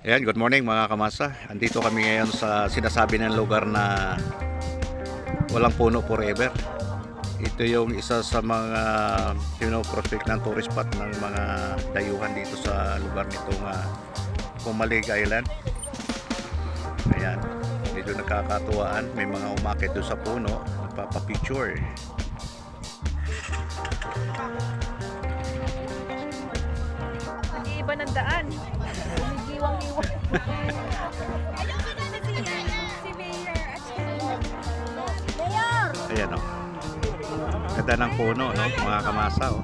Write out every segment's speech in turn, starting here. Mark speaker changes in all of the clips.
Speaker 1: Ayan, good morning mga kamasa. Andito kami ngayon sa sinasabi ng lugar na walang puno forever. Ito yung isa sa mga pinoprospect ng tourist spot ng mga dayuhan dito sa lugar nitong Pumalig Island. Ayan, dito nagkakatuwaan. May mga umakit doon sa puno, nagpapapicture.
Speaker 2: Nag-iiba ng daan. Umigiwang-iwang. Si Mayor at Mayor!
Speaker 1: Ayan o. Ganda ng puno, no? Mga kamasa, oh.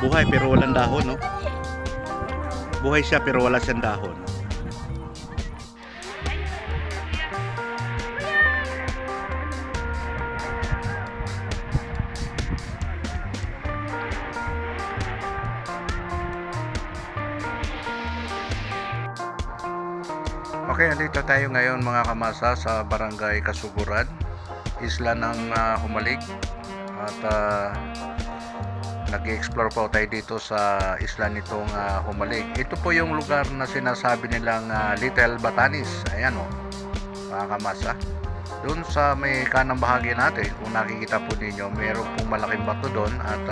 Speaker 1: Buhay pero walang dahon, no? Buhay siya pero wala siyang dahon. Okay, andito tayo ngayon mga kamasa sa Barangay Kasuguran, isla ng Humalig. At nag-explore po tayo dito sa isla nitong Humalig. Ito po yung lugar na sinasabi nilang Little Batanes. Ayan o, mga kamasa. Doon sa may kanang bahagi natin, kung nakikita po ninyo, mayroon pong malaking bato doon. At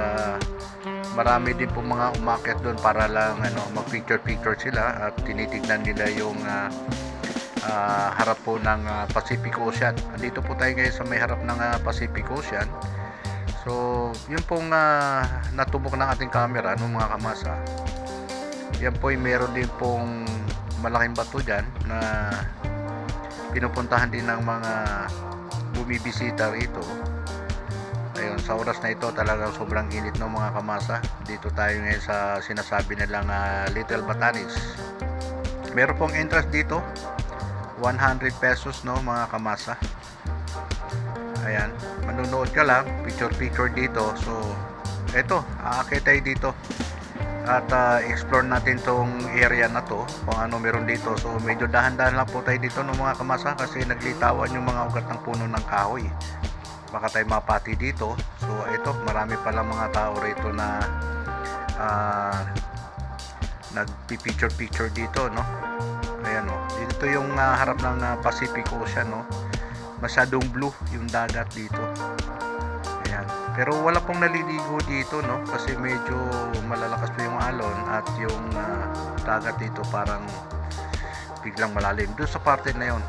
Speaker 1: marami din po mga umakyat doon para lang mag-picture sila. At tinitignan nila yung harap po ng Pacific Ocean. Andito po tayo ngayon sa may harap ng Pacific Ocean. So, yun pong natubok ng ating camera ng mga kamasa. Yan po ay meron din pong malaking bato dyan na pinupuntahan din ng mga bumibisita rito. Ayun, sa oras na ito talagang sobrang init ng mga kamasa. Dito tayo ngayon sa sinasabi nilang Little Batanes. Meron pong entrance dito, 100 pesos, no mga kamasa. Ayan, manunood ka lang, picture dito. So eto, aakit tayo dito at explore natin tong area na to, kung ano meron dito. So medyo dahan-dahan lang po tayo dito ng mga kamasa kasi naglitawan yung mga ugat ng puno ng kahoy, baka tayo mapati dito. So eto, marami palang mga tao rito na nagpi-picture dito, no. Ayan o, dito yung harap ng Pacific Ocean, no. Masyadong blue yung dagat dito. Ayan. Pero wala pong naliligo dito, no, kasi medyo malalakas po yung alon at yung dagat dito parang biglang malalim doon sa parte na yon.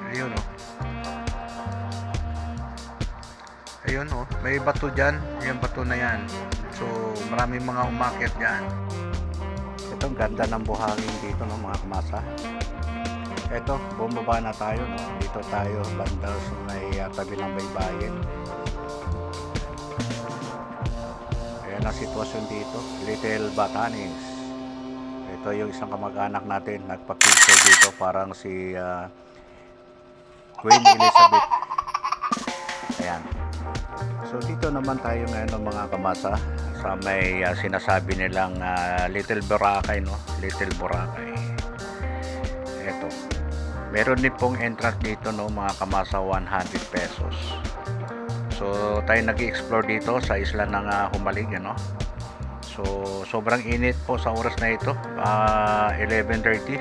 Speaker 1: Ayun o. Ayun o, may bato dyan. Yung bato na yan. So maraming mga umakyat dyan. Ito, ganda ng buhangin dito, no mga kamasa. Ito, bumaba na tayo, no? Dito tayo banda sa may tabi ng baybayin. Ayan ang sitwasyon dito, Little Batanes. Ito yung isang kamag-anak natin, nagpa-picture dito, parang si Queen Elizabeth. Ayan. So dito naman tayo ngayon ng mga kamasa sa may sinasabi nilang Little Boracay, no? Little Boracay. Ito. Meron din pong entrance dito, no mga kamasa, 100 pesos. So tayo nag-explore dito sa isla ng Humalig, no. So sobrang init po sa oras na ito, 11:30,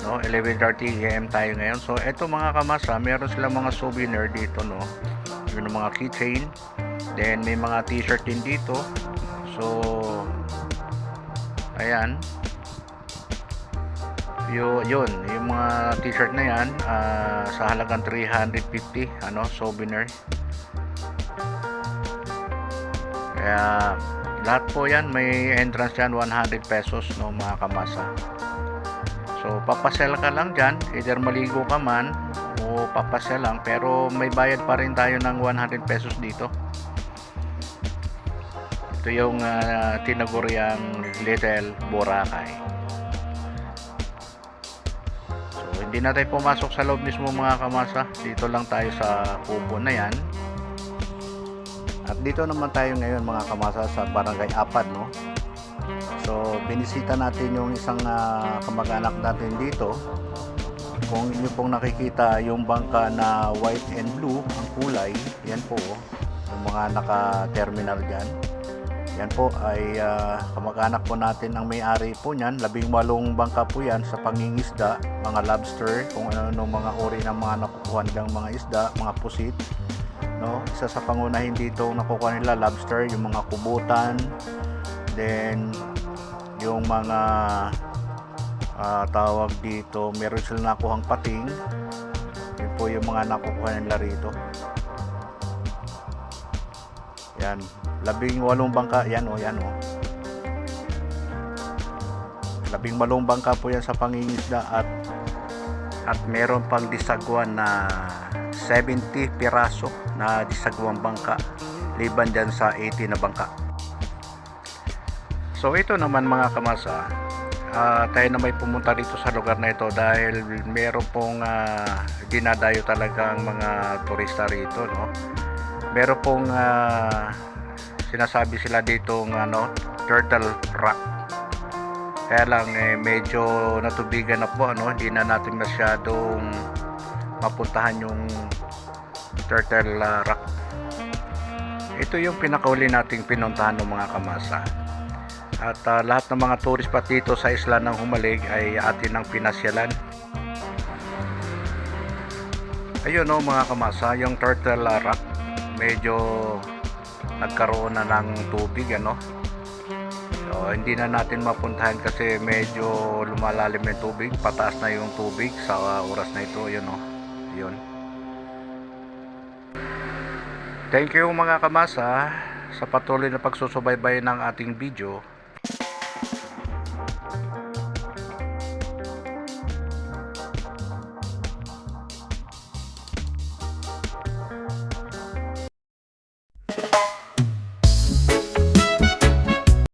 Speaker 1: no, 11:30 AM tayo ngayon. So eto mga kamasa, meron silang mga souvenir dito, no. Yung mga keychain, then may mga t-shirt din dito. So ayan, yun yung mga t-shirt na yan, sa halagang 350, souvenir. Kaya lahat po yan may entrance yan, 100 pesos, no mga kamasa. So papasel ka lang dyan, either maligo ka man o papasel lang, pero may bayad pa rin tayo ng 100 pesos dito. Ito yung tinaguriang Little Boracay. Hindi na tayo pumasok sa loob mismo mga kamasa. Dito lang tayo sa kubo na yan. At dito naman tayo ngayon mga kamasa sa Barangay Apad, no. So binisita natin yung isang kamag-anak natin dito. Kung inyo pong nakikita yung bangka na white and blue ang kulay, yan po yung mga naka-terminal dyan. Yan po ay kamag-anak po natin ang may-ari po niyan. 18 bangka po yan sa pangingisda, mga lobster, kung ano mga uri ng mga nakukuha nilang mga isda, mga pusit. No? Isa sa pangunahin dito nakukuha nila lobster, yung mga kubutan, then yung mga tawag dito, meron sila nakuhang pating. Yun po yung mga nakukuha nila rito. Yan, 18 bangka yan o, yan o. 18 bangka po yan sa pangingisda at meron pang disagwan na 70 piraso na disagwang bangka liban dyan sa 80 na bangka. So ito naman mga kamasa, tayo na may pumunta dito sa lugar na ito dahil meron pong dinadayo talagang mga turista rito, no? Meron pong sinasabi sila dito Turtle Rock. Kaya lang medyo natubigan na po, hindi na natin masyadong mapuntahan yung Turtle Rock. Ito yung pinakauli nating pinuntahan ng mga kamasa. At lahat ng mga tourist pa dito sa isla ng Humalig ay atin ang pinasyalan. Ayun mga kamasa, yung Turtle Rock medyo nagkaroon na ng tubig, so hindi na natin mapuntahan kasi medyo lumalalim yung tubig, pataas na yung tubig sa oras na ito. Yun. Thank you mga kamasa sa patuloy na pagsusubaybay ng ating video.